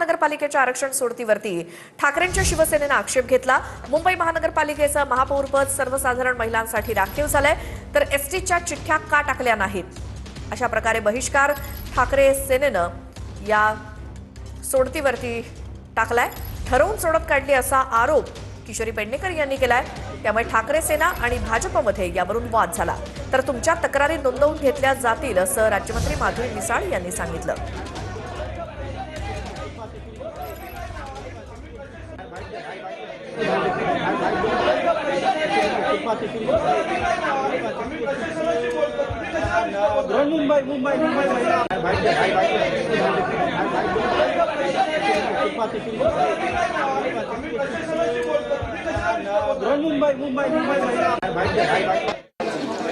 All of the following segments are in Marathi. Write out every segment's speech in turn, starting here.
महानगरपालिकेच्या आरक्षण सोडतीवरती ठाकरेंच्या शिवसेनेने आक्षेप घेतला। मुंबई महानगरपालिकेचं महापौरपद सर्वसाधारण महिलांसाठी राखीव झालंय, तर एसटीच्या चिठ्ठ्या का टाकल्या नाहीत अशा प्रकारे बहिष्कार ठाकरे सेनेनं या सोडतीवरती टाकलाय। ठरवून सोडत काढली असा आरोप किशोरी पेडणेकर यांनी केलाय। त्यामुळे ठाकरे सेना आणि भाजपमध्ये यावरून वाद झाला, तर तुमच्या तक्रारी नोंदवून घेतल्या जातील असं राज्यमंत्री माधुरी मिसाळ यांनी सांगितलं।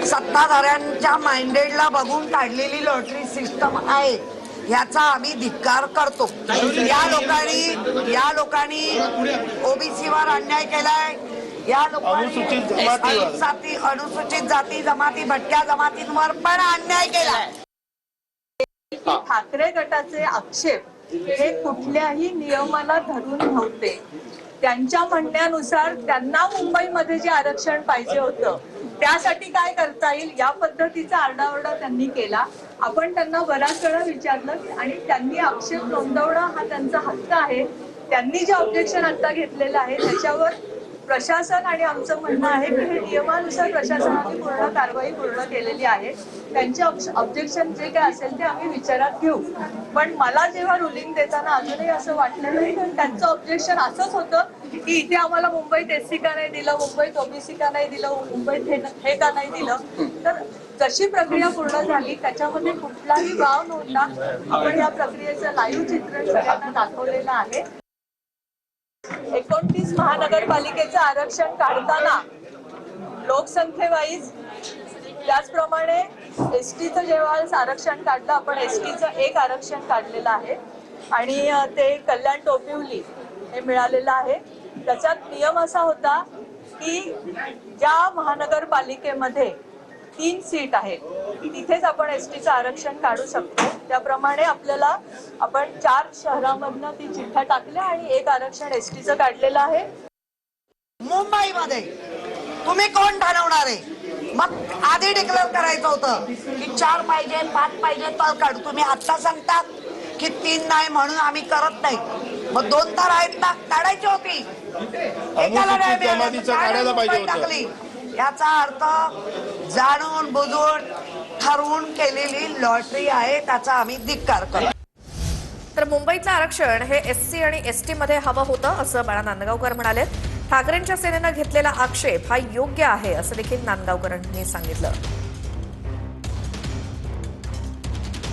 सत्ताधाऱ्यांच्या माइंडेडला बघून काढलेली लॉटरी सिस्टम आहे, याचा आम्ही धिक्कार करतो। या लोकांनी ओबीसीवर अन्याय केलाय, या लोकांनी अनुसूचित जाती जमाती भटक्या जमातींवर पण अन्याय केलाय। ठाकरे गटाचे आक्षेप हे कुठल्याही नियमाला धरून नव्हते। त्यांच्या म्हणण्यानुसार त्यांना मुंबईमध्ये जे आरक्षण पाहिजे होतं त्यासाठी काय करता येईल या पद्धतीचा आरडाओरडा त्यांनी केला। आपण त्यांना बराच वेळा विचारलं आणि त्यांनी आक्षेप नोंदवणं हा त्यांचा हक्क आहे। त्यांनी जे ऑब्जेक्शन आता घेतलेलं आहे त्याच्यावर प्रशासन आणि आमचं म्हणणं आहे की हे नियमानुसार प्रशासनाने पूर्ण कारवाई पूर्ण केलेली आहे। त्यांचे ऑब्जेक्शन जे काय असेल ते आम्ही विचारात घेऊ। पण मला जेव्हा रुलिंग देताना अजूनही असं वाटलं नाही, तर त्यांचं ऑब्जेक्शन असंच होतं की इथे आम्हाला मुंबईत एससी का नाही दिलं, मुंबईत ओबीसी का नाही दिलं, मुंबईत हे का नाही दिलं। तर जशी प्रक्रिया पूर्ण झाली त्याच्यामध्ये कुठलाही वाव नव्हता। आपण या प्रक्रियेचं लाईव्ह चित्रण सगळ्यांना दाखवलेलं आहे। 29 महानगरपालिकेचं आरक्षण काढताना लोकसंख्येवाईज त्याचप्रमाणे एसटीचं जेव्हा आरक्षण काढलं, आपण एसटीचं एक आरक्षण काढलेलं आहे आणि ते कल्याण टोपिवली हे मिळालेलं आहे। त्याच्यात नियम असा होता की ज्या महानगरपालिकेमध्ये 3 सीट आहेत तिथेच आपण एसटीचं आरक्षण काढू शकतो। त्याप्रमाणे आपल्याला आपण 4 शहरांमधनं ती चिठ्ठ्या टाकल्या आणि एक आरक्षण एसटीचं काढलेलं आहे। मुंबईमध्ये तुम्ही कोण ठरवणार आहे? मग आधी डिक्लेअर करायचं होतं की 4 पाहिजे 5 पाहिजे तर काढू। तुम्ही आता सांगतात की 3 नाही म्हणून आम्ही करत नाही। मग 2 तर आहेत ना, काढायची होती। याचा अर्थ जाणून बुजून ठरवून केलेली लॉटरी आहे, त्याचा आम्ही धिक्कार करतो। तर मुंबईचं आरक्षण हे एससी आणि एसटी मध्ये हवं होतं असं बाळा नांदगावकर म्हणाले। ठाकरेंच्या सेनेनं घेतलेला आक्षेप हा योग्य आहे असं देखील नांदगावकरांनी सांगितलं।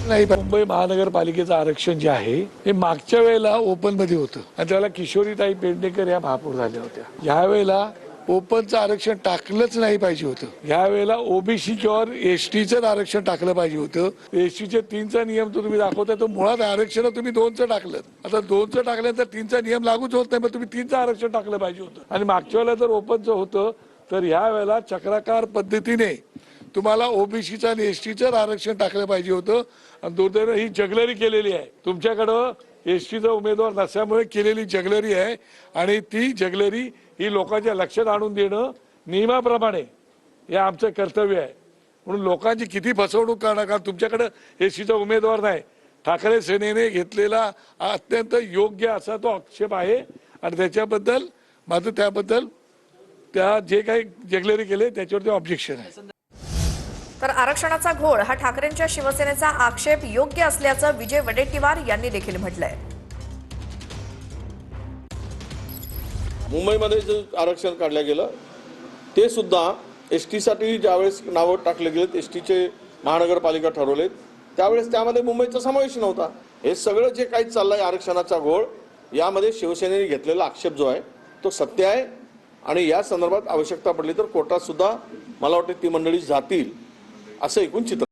नाही, मुंबई महानगरपालिकेचं आरक्षण जे आहे हे मागच्या वेळेला ओपन मध्ये होतं आणि त्यावेळेला किशोरीताई पेडणेकर या महापौर झाल्या होत्या। यावेळेला ओपनचं आरक्षण टाकलंच नाही पाहिजे होतं। यावेळेला ओबीसी किंवा एसटीचं आरक्षण टाकलं पाहिजे होतं। एसटीचे 3चा नियम तो तुम्ही दाखवताय, तो मुळात आरक्षण तुम्ही 2चं टाकलं। आता 2चं टाकल्यानंतर 3चा नियम लागूच होत नाही, मग तुम्ही 3चं आरक्षण टाकलं पाहिजे होतं। आणि मागच्या वेळेला जर ओपनचं होतं तर ह्या वेळेला चक्राकार पद्धतीने तुम्हाला ओबीसीचं आणि एसटीचं आरक्षण टाकलं पाहिजे होतं। आणि दुर्दैवाने ही जगलरी केलेली आहे तुमच्याकडं। एसटीचा उमेदवार नसल्यामुळे केलेली जगलरी आहे आणि ती जगलरी ही लोकांच्या लक्षात आणून देणं नियमाप्रमाणे हे आमचं कर्तव्य आहे। म्हणून लोकांची किती फसवणूक करणार, कारण तुमच्याकडे एसटीचा उमेदवार नाही। ठाकरे सेनेने घेतलेला अत्यंत योग्य असा तो आक्षेप आहे आणि त्याच्याबद्दल माझं त्या जे काही जगलरी केले त्याच्यावरती ऑब्जेक्शन आहे। तर आरक्षणाचा घोळ हा ठाकरेंच्या शिवसेनेचा आक्षेप योग्य असल्याचं विजय वडेट्टीवार यांनी देखील म्हटलंय। मुंबईमध्ये जे आरक्षण काढलं गेलं ते सुद्धा एसटीसाठी ज्यावेळेस नावं टाकले गेलेत, एसटीचे महानगरपालिका ठरवले त्यावेळेस त्यामध्ये मुंबईचा समावेश नव्हता। हे सगळं जे काही चाललंय आरक्षणाचा घोळ, यामध्ये शिवसेनेने घेतलेला आक्षेप जो आहे तो सत्य आहे आणि या संदर्भात आवश्यकता पडली तर कोर्टात सुद्धा मला वाटतं ती मंडळी जातील असं एकूण चित्र